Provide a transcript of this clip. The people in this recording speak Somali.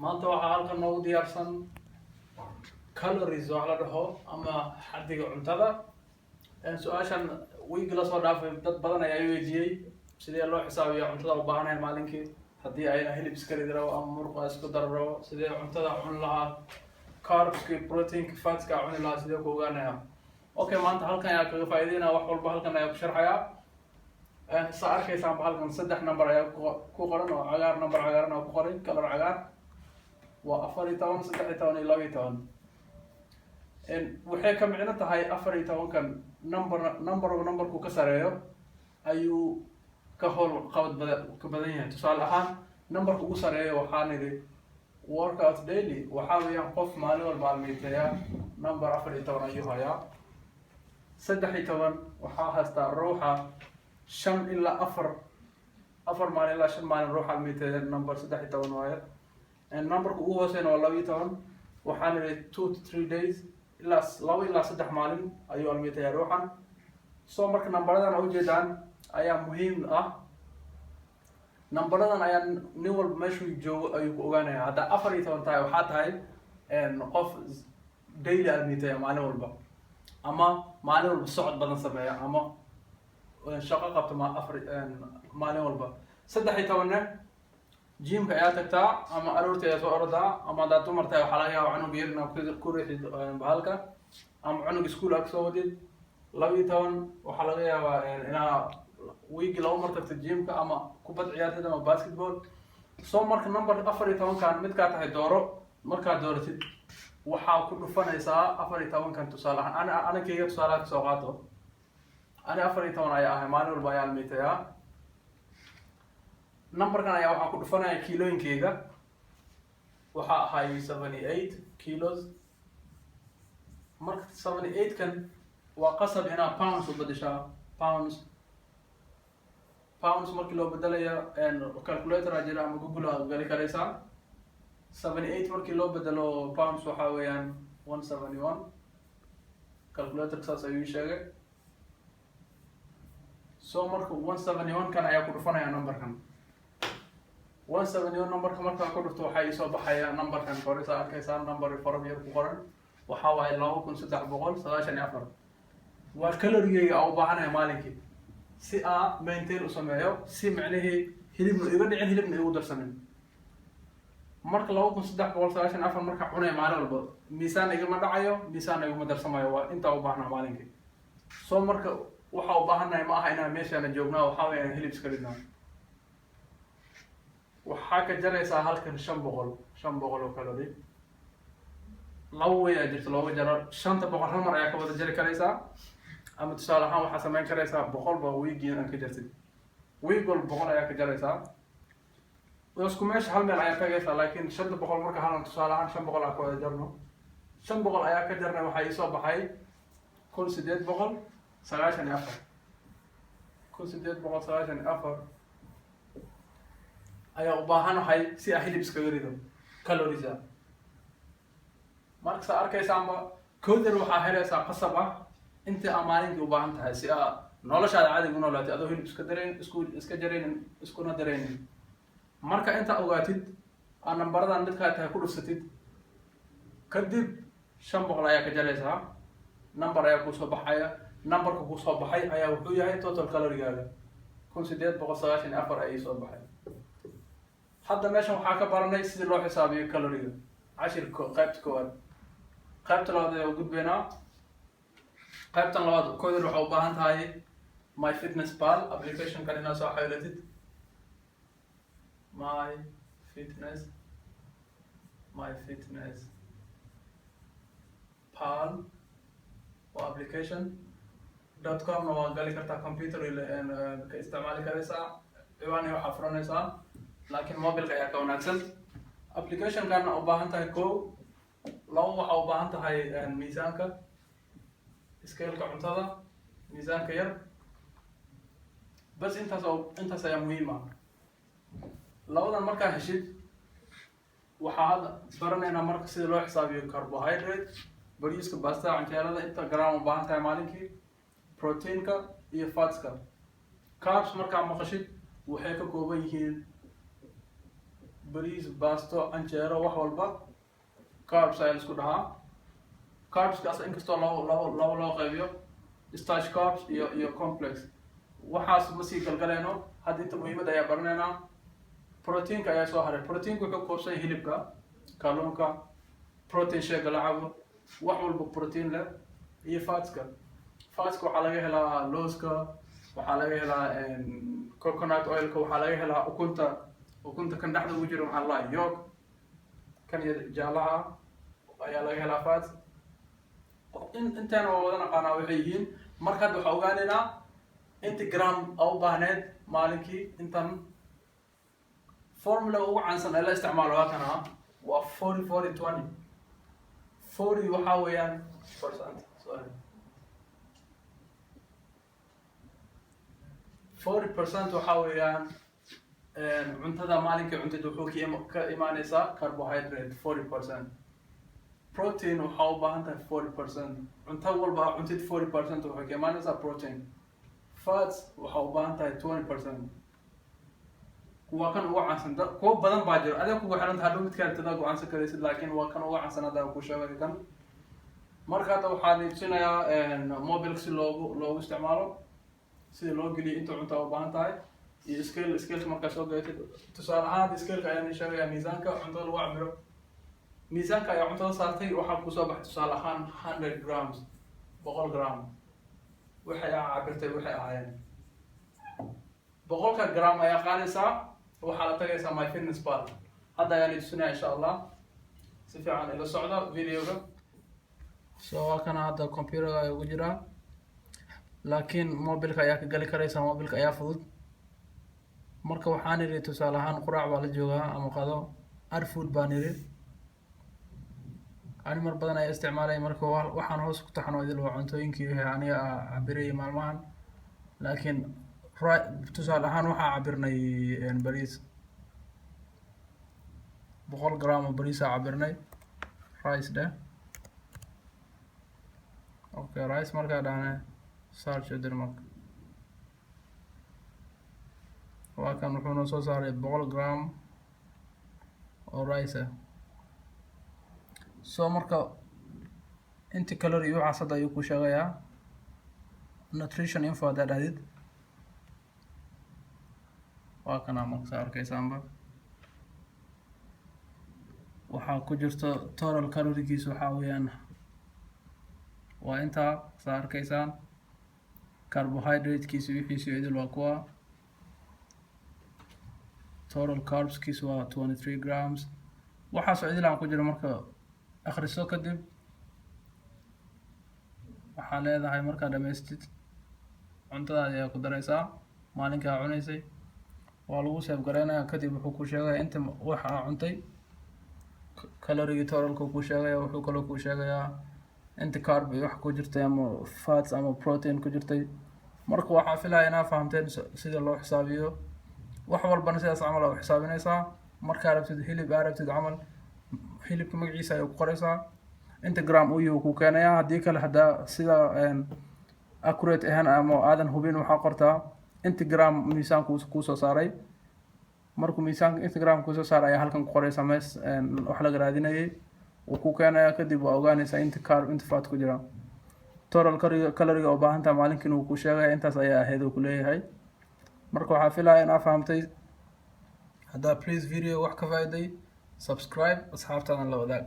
maanta waxaa halkan noogu diyaarsan calories wax la dhaho ama xaddiga cuntada. Su-aashan week la soo dhaafay dad badan ayaa weydiiyey sidee loo xisaabiyaa cuntada u baahanahay maalinkii haddii ayna hilib iska ridi rabo ama muruqa isku dar rabo, sidee cuntada cuni lahaa, carbska, proteinka, fatska cuni lahaa, sidee ku ogaanayaa. Okay, maanta halkan ayaa kaga faa'iideynaya wax walba halkan ayaa ku sharxayaa. Saa arkaysaan halkan 3 number ayaa ku qoran oo cagaar, number cagaaran oo ku qoran color cagaar. waa 14, 13 iyo 12. waxay ka micno tahay 14kan numberku ka sareeyo ayuu ka howl qabad badan yahay. Tusaale ahaan numberka ugu sareeyo waxaa nidhi workout daily waxaa weeyaan qof maalin walba almiiteeya number 14 ayuu hayaa. 13 waxaa haystaa ruuxa 5 ilaa 4 maalin ilaa 5 maalin ruuxa almiiteeya number 13 waaye. numberka ugu hooseena waa 12 waxaan nidhi 2 to 3 days ilaa 2 ilaa 3 maalin ayuu almiiteeya ruuxan. So marka numberadan ujeedaan ayaa muhiim ah. numberadan ayaa nin walba meeshuu joogo ayuu ku ogaanaya. hadda 14 tahay waxaa tahay qof daily almiiteeya maalin walba, ama maalin walba socod badan sameeya, ama shaqo qabta maalin walba. 13 jimka ayaa tagtaa ama aroortii ayaa soo ordaa, ama haddaad dumar tahay waxaa laga yaabaa cunug yar inaad ku riixid bahalka ama cunug iskuul aad kasoo wadid. 12 waxaa laga yaabaa inaad week 2 mar tagtid jimka ama kubad ciyaartid ama basketball. So marka number 14kan midkaa tahay dooro. markaad dooratid waxaa ku dhufanaysaa 14kan. tusaale ahaan anakayga tusaalaha kasoo qaato, ani 14 ayaa ahay, maalin walba ayaa almiiteeyaa. numberkan ayaa waxaa ku dhufanaya kiilooyinkeyga, waxaa ahay 78 kilos. marka 78kan waa qasab inaad pounds u bedeshaa. pounds markii loo bedelayo calculator aa jira ama google aa gali karaysaa. 78 markii loo bedelo pounds waxaa weeyaan 171. calculator saas ayuu sheegay. So marka 171kan ayaa ku dhufanaya numberkan. 171 numberka markaa ku dhufto waxaa isoo baxaya numberkan hore. saa arkaysaa number farab yar ku qoran waxaa waaye 2394. waa calorigeyga aan u baahanahay maalinkii si aan maintain u sameeyo, si macnihii hilibna iga dhicin, hilibna igu darsamin. marka 2394 marka cunaya maalin walba miisaan igama dhacayo, miisaan iguma darsamayo. waa intaa u baahnaa maalinkii. So marka waxa u baahanahay ma aha inaan meeshaana joognaa, waxaa weeye inaan hilib iska dhidnaa. waxaa ka jaraysaa halkan 500 oo calorie. laba way ayaa jirta looga jaro. 500 hal mar ayaa ka wada jari karaysaa, ama tusaale ahaan waxaa samayn karaysaa 100 ba weegiin aan ka jartid. week walba 100 ayaa ka jaraysaa. isku meesha hal meel ayaa tagaysaa, laakiin 500 marka halan tusaale ahaan 500 aan ka wada jarno. 500 ayaa ka jarnay waxaa isoo baxay 1894. 1894 ayaa u baahanahay si aan hilib iskaga rido calories. marka saa arkaysaanba koodan waxaa helaysaa qasab ah inta aan maalinkii u baahan tahay si aad noloshaada caadiga u noolaatay adoo hilib iska jaraynin iskuna daraynin. marka intaa ogaatid aan numberadan midkaa tahay ku dhufsatid kadib 500 ayaa ka jaraysaa. number ayaa kusoo baxaya. numberka kusoo baxay ayaa wuxuu yahay total calorigaaga 1894 ayay soo baxay. hadda meeshan waxaa ka baranay sidii loo xisaabiyo caloriga cashirka qaybta koowaad. qaybta labaad ayaa u gudbaynaa. qaybtan labaad koodan waxaa u baahan tahay MyFitnessPal applicationkan inaad soo xaylatid. MyFitnessPal waa application.com na waa gali kartaa, computer ka isticmaali karaysaa, ciwaan iyo waxaa furanaysaa, laakiin mobilka ayaa ka wanaagsan. applicationkan u baahan tahay 1 2 waxaa u baahan tahay miisaanka, scale-ka cuntada, miisaanka yar, bas intaas ayaa muhiim ah. labadan markaa heshid waxaa hadda baranaynaa marka sida loo xisaabiyo carbohydrate, bariiska, baastada, canjeerada, inta gram u baahan tahay maalinkii, proteinka iyo fatska. carbs markaa maqashid waxay ka kooban yihiin bariis, baasto, canjeero, wax walba carbs ayaa la isku dhahaa. Carbskaas inkastoo loo qaybiyo starch carbs iyo complex. waxaas ma sii galgalayno. hadda inta muhiimadda ayaa baranaynaa. Proteinka ayaa soo haray. Proteinka wuxuu koobsan yahay hilibka, kalluunka, protein shake la cabo, wax walba protein leh, iyo fatska. Fatska waxaa laga helaa looska, waxaa laga helaa coconut oilka, waxaa laga helaa ukunta kan dhexda ugu jiro maxaa la yolk kan jaalaha ayaa laga helaa fat. intaan oo wada naqaanaa waxay yihiin. marka hadda waxaa ogaanaynaa inta gram u baahneed maalinkii. intan formula ugu caansan ee la isticmaalo waa kana, waa 40-40-20. 40 waxaa weeyaan percent, sorry, 40% waxaa weeyaan cuntada maalinkii cuntid wuxuu ka imaanaysaa carbohydrate 40%. Protein waxaa u baahan tahay 40%. cunto walba cuntid 40% waxay ka imaanaysaa protein. Fats waxaa u baahan tahay 20%. kuwa kan ugu caansan kuwa badan baa jiro. adiga kugu xiran tahay mid kale tada go'aansan karaysid, laakiin waa kan ugu caansan hadda ku sheegay kan. marka hadda waxaan iibsanayaa mobile si loogu isticmaalo, sida loo geliyo inta cunto u baahan tahay iyo scale markaa soo gaartid. tusaale ahaan scale ayaan sheegayaa miisaanka cuntada lagu cabiro. miisaanka ayaa cuntada saartay waxaa ku soo baxay tusaale ahaan 100 grams, 100 gram. waxay cabirtay waxay ahaayeen 100 gram ayaa qaadaysaa. waxaa la tagaysaa MyFitnessPal. hadda ayaan tusinaya insha Allah. si fiican ila socda videoga. waa kana hadda computer ayaa ugu jira, laakiin mobilka ayaa ka gali karaysa. mobilka ayaa fudud. marka waxaan iri tusaale ahaan quraac baa la joogaa ama qado, food baan iri. ani mar badan ayaa isticmaalay. marka waxaan hoos ku taxano idil waa cuntooyinkii aniga cabirayay maalmahan. laakiin tusaale ahaan waxaa cabirnay bariis 100 gram oo bariis aa cabirnay. rice dheh. okay, rice markaa dhahne search dir marka. waa kan wuxuu noo soo saaray 100 gram oo rice ah. marka inta calorie waxaas hadda ayuu ku sheegayaa. nutrition info haddaad dhahdid waa kana marka arkaysaanba waxaa ku jirto total caloriegiisa waxaa weeyaan waa intaa saa arkaysaan. carbohydratekiisa wixiisa idil waa kuwa. total carbskiisa waa 23 grams. waxaasoo idil aan ku jiro. marka akhriso kadib waxaa leedahay markaa dhamaystid cuntadaada ayaa ku daraysaa maalinkaa cunaysay. waa lagu save gareynayaa. kadib wuxuu ku sheegayaa inta wax aa cuntay, calorigi totalka ku sheegaya. wuxuu kaloo ku sheegayaa inta carb iyo wax ku jirtay ama fats ama protein ku jirtay. marka waxaa filaya inaa fahamteen sida loo xisaabiyo wax walbana sidaas camal aa u xisaabinaysaa. markaa rabtid hilib aa rabtid camal, hilibka magaciisa ayuu ku qoraysaa. inta gram uu ku keenayaa. haddii kale haddaa sida accurate ahaan ama aadan hubin waxaa qortaa inta gram miisaanku kusoo saaray. markuu miisaanka inta gram kusoo saaray ayaa halkan ku qoraysaa mees wax laga raadinayay uu ku keenayaa. kadib waa ogaanaysaa inta carb inta fat ku jira. total caloriga oo baahan tahay maalinkiina uu ku sheegaya intaas ayaa ahayd uu ku leeyahay. marka waxaa filaya inaa fahamtay. haddaa please video wax ka faa'iiday subscribe, asxaabtaadan la wadaag.